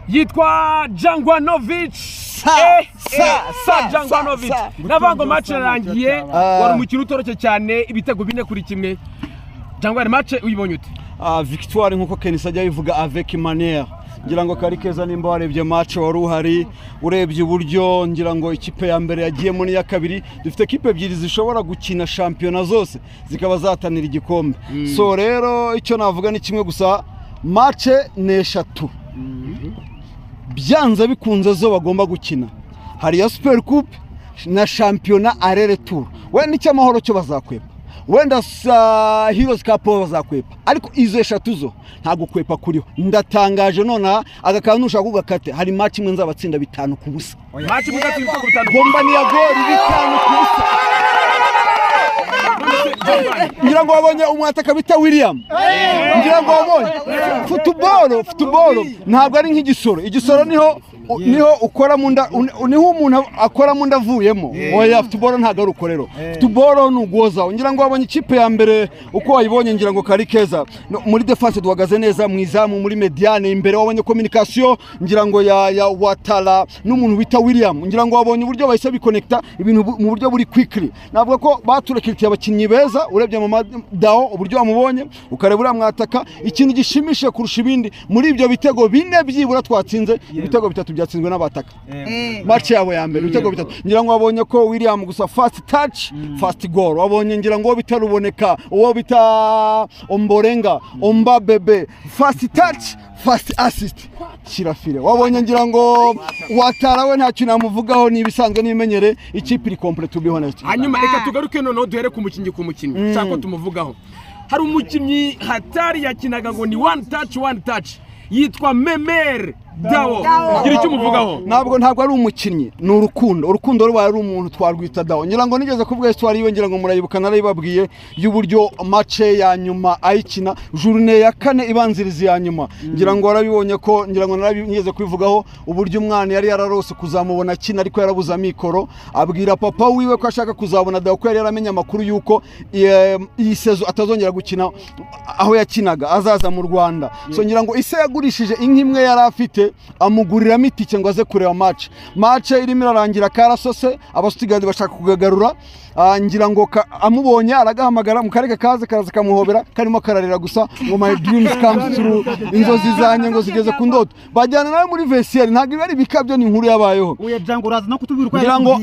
yitwa Jangwanovic. Jangwanovic navango match yarangiye wari umukino utoroshye cyane ibitego 4-1. Jangwani match uyibonye ute? Victoire nkuko Kenisa ajya bivuga avec manière. Ngira ngo kari keza nimba warebye match wari uhari urebye uburyo ngira ngo ikipe ya mbere yagiye muri ya kabiri dufite ekipe ebyiri zishobora gukina championa zose zikaba zatanira igikombe. So rero icyo navuga ni kimwe gusa, match neshatu byanza bikunze zo bagomba gukina. Hari ya Super Coupe na championa arere tour. Wenda icyo amahoro cyo bazakwepa, wenda Heroes Cup bazakwepa, ariko izo eshatu zo ntago kwepa kuriho. Ndatangaje nona agakantu ushaka kugakate. Hari match imwe nzabatsinda 5-0. Match imwe nzabatsinda 5-0. Bomba ni ya gol 5-0. Ngira ngo wabonye umwataka bita William. Ngira ngo wabonye football ntabwo ari nk'igisoro. Igisoro niho ukora munda, niho umuntu akora munda avuyemo. Oya, football ntabwo ari ukorero. Football nugoza. Ngira ngo wabonye ikipe ya mbere uko wayibonye, ngira ngo kari keza muri defense duhagaze neza, mwizamu muri mediane imbere wabonye communication ngira ngo ya Watala n'umuntu bita William. Ngira ngo wabonye uburyo bahise biconnecta ibintu mu buryo buri quickly. Navuga ko baturekiritiye abakinnyi beza, urebye mu Dao uburyo wamubonye ukareba uriya mwataka. Ikintu gishimishe kurusha ibindi muri ibyo bitego 4 byibura twatsinze, ibitego 3 byatsinzwe n'abataka. Match yabo ya mbere ibitego 3. Ngira ngo wabonye ko William gusa first touch first goal. Wabonye ngira ngo bitaruboneka uwo bita Omborenga Omba Bebe first touch first assist kirafire. Wabonye ngira ngo Watarawe nta kintu amuvugaho, ni ibisanzwe n'imenyere ikipe iri complete to be honest. Hanyuma reka tugaruke none duhere ku mukinnyi cyako tumuvugaho. Hari umukinnyi hatari yakinaga ngo ni one touch yitwa Memer Dao. Gira icyo umuvugaho? Ntabwo ari umukinnyi, ni urukundo rubaye ari umuntu twarwita Dao. Ngira ngo nigeze kuvuga histoire yiwe, ngira ngo murayibuka narayibabwiye y'uburyo match ya nyuma ayikina journée ya 4 ibanziriza ya nyuma. Ngira ngo warabibonye ko ngira ngo narabigeze kwivugaho uburyo umwana yari yararose kuzamubona kina ariko yarabuza amikoro, abwira papa wiwe ko ashaka kuzabona Dao ko yari yaramenya amakuru yuko iyi sezo atazongera gukina aho yakinaga, azaza mu Rwanda. So ngira ngo ise yagurishije inkimwe yari afite amugurira mitike ngo aze kureba match irimo irarangira karasose, abastigadi bashaka kugagarura. Ngira ngo amubonye aragahamagara mu kareka kaze karaza kamuhobera, karimo kararira gusa ngo my dreams come true, inzozi zanye ngo zigeze ku ndoto. Bajyana nawe muri vestiaire, ntabwo bari bikabyo, ni inkuru yabayeho. Uye Jango uraza no kutubwira uko ngira ngo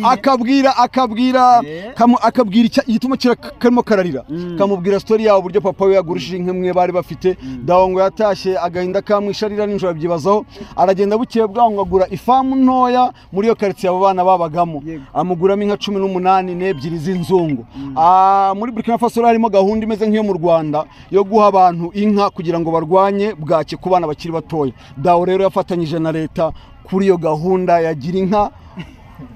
akabwira igituma karimo kararira, kamubwira story yawo uburyo papa we yagurishije inkemwe bari bafite. Dao ngo yatashye agahinda kamwisharira n'injoro byibazaho, aragenda bukiye bwango agura ifamu ntoya muri yo quartier abo bana babagamo, amuguramo inka 18 n'ebyiri z'inzungu. Muri Burkina Faso harimo gahunda imeze nk'iyo mu Rwanda yo guha abantu inka kugira ngo barwanye bwake ku bana bakiri batoya. Dao rero yafatanyije na leta kuri iyo gahunda yagira inka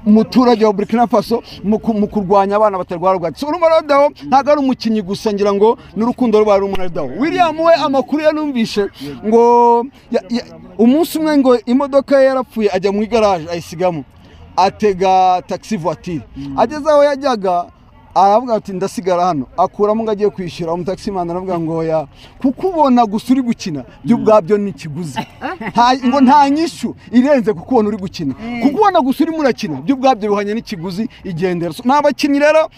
umuturage wa Burkina Faso mu kurwanya abana batarwara bwaki. So urumva Dao ntago ari umukinnyi gusa, ngira ngo n'urukundo rubara umuntu Dao. William we amakuru yanumvishe ngo umunsi umwe ngo imodoka yarapfuye ajya mu garage ayisigamo, atega taxi voiture. Ageze aho yajyaga aravuga ati ndasigara hano, akuramo ngo agiye kwishyura. Umutaxi man aravuga ngo ya kukubona gusa uri gukina byo bwabyo ni kiguzi, ngo nta nyishu irenze kukubona uri gukina, kukubona gusa uri murakina byo bwabyo bihanye n'ikiguzi igendera. N'abakinnyi rero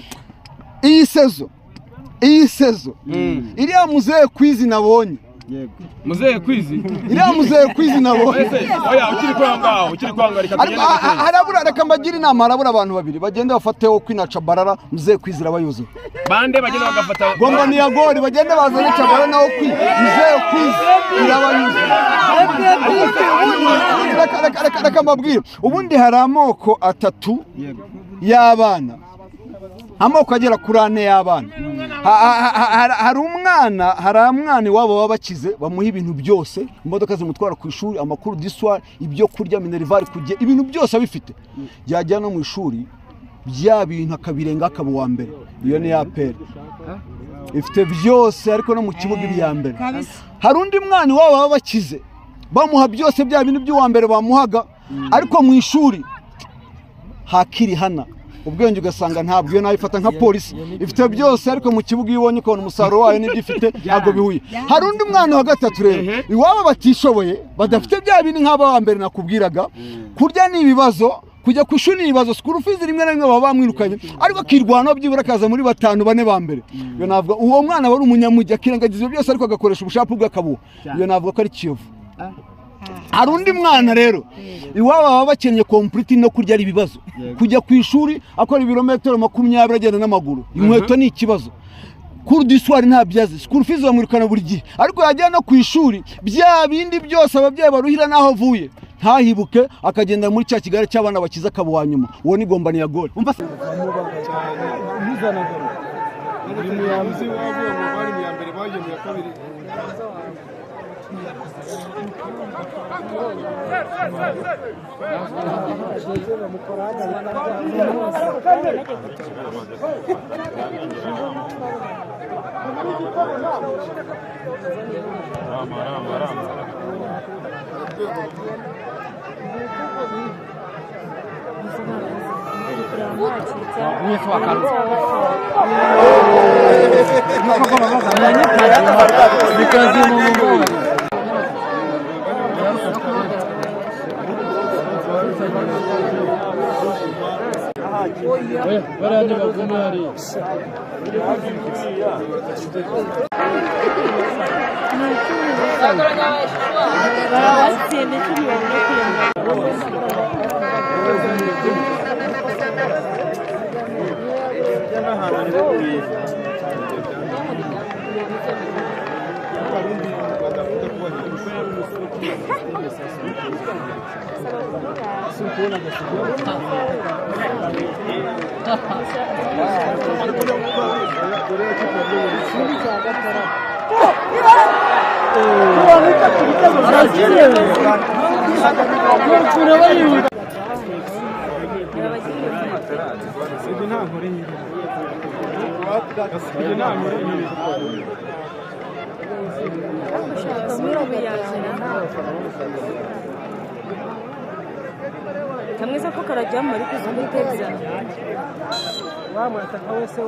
iyi sezo iriya Muzee Kwizi nabonye, Muzee Kwizi iriya Muzee Kwizi nabonye. Oya ukiri kwanga reka tugende. Harabura reka mbagira inama, harabura abantu babiri bagende bafateho Queen Chabarara, Muzee Kwizi rabayuze bande bagende bagafata Bomba ni ya goli, bagende bazane Chabarara naho Muzee Kwizi irabayuze. Reka mbabwira ubundi hari amoko atatu y'abana, amoko agera kuri 4 y'abana. Hari umwana wabo babakize bamuha ibintu byose, imodoka zimutwara ku ishuri, amakuru d'histoire, ibyo kurya, minerval kujye, ibintu byose abifite. Yajya no mu ishuri bya bintu akabirenga akaba wa mbere. Iyo ni APR ifite byose, ariko no mu kibuga ibya mbere. Hari undi mwana wabo babakize bamuha byose bya bintu by'uwa mbere bamuhaga, ariko mu ishuri hakiri hana ubwenge ugasanga ntabwo iyo nayo ifata nka polisi ifite byose ariko mu kibuga iyo ubonye ukabona umusaruro wayo n'ibyo ifite ntabwo bihuye hari undi mwana wa gatatu rero iwabo batishoboye badafite bya bindi nk'aba wa mbere nakubwiraga kurya ni ibibazo kujya ku ishuri ni ibibazo school fees rimwe na rimwe baba bamwirukanye ariko akirwanaho byibura akaza muri 5 bane ba mbere iyo navuga uwo mwana wari umunyamujyi akirengagiza byose ariko agakoresha ubushapu bw'akabuha iyo navuga ko ari Kiyovu. Hari undi mwana rero iwabo baba bakeneye complete no kurya ari ibibazo kujya ku ishuri akora ibirometero 20 agenda n'amaguru inkweto ni ikibazo kuri diswari nta byazi school fees bamwirukana buri gihe ariko yajya no ku ishuri bya bindi byose ababyeyi baruhira naho avuye ntahibuke akagenda muri cya Kigali cy'abana bakiza kabuwa nyuma uwo ni gombani ya gol umva kamwiza ko karajyamo ariko uzumuteza wamwata wese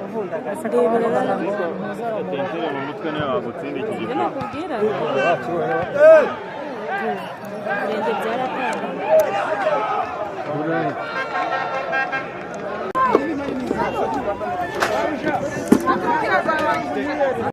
uvundaga ndebera atentera mu mutwe nawe wagutsinda iki gihe nakubwira rende byaratanga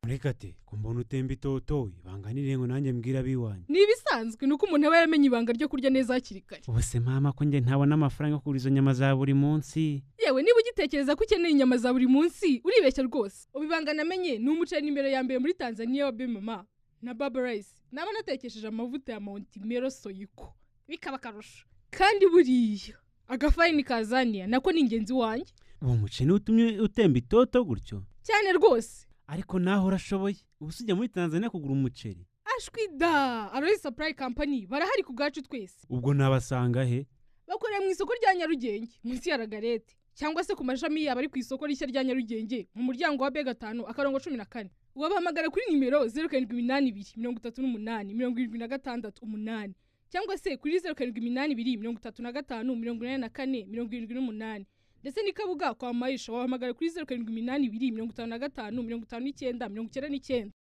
Murekate kumbona utemba itoto ibanganire ngo nanjye mbwira biwanye nibisanzwe nuko umuntu aba yaramenye ibanga ryo kurya neza hakiri kare ubuse mama ko nge ntabona amafaranga yo kugura izo nyama za buri munsi yewe niba ugitekereza ko ukeneye inyama za buri munsi uribeshya rwose ubibanga namenye ni umuceri imbere ya mbere muri Tanzania wa Bemama na Baba Rice naba natekesheje amavuta ya Mount Mero Soyiko bikaba karusho kandi buriya agafayini kazania nako ni ingenzi wanjye uwo muceri utumye utemba itoto gutyo cyane rwose ariko naho urashoboye ubusujya muri Tanzania kugura umuceri ashwida Aloy Supply Company barahari ku gacu twese ubwo nabasanga he bakorera mu isoko rya Nyarugenge munsi ya Ragarete cyangwa se ku mashami yaba ari ku isoko rishya rya Nyarugenge mu muryango wa B5 akarongo 14 wabahamagara kuri nimero 07823876 cyangwa se kuri 0782358478 ndetse nikabuga kwa Maisha wabahamagara kuri 0782555999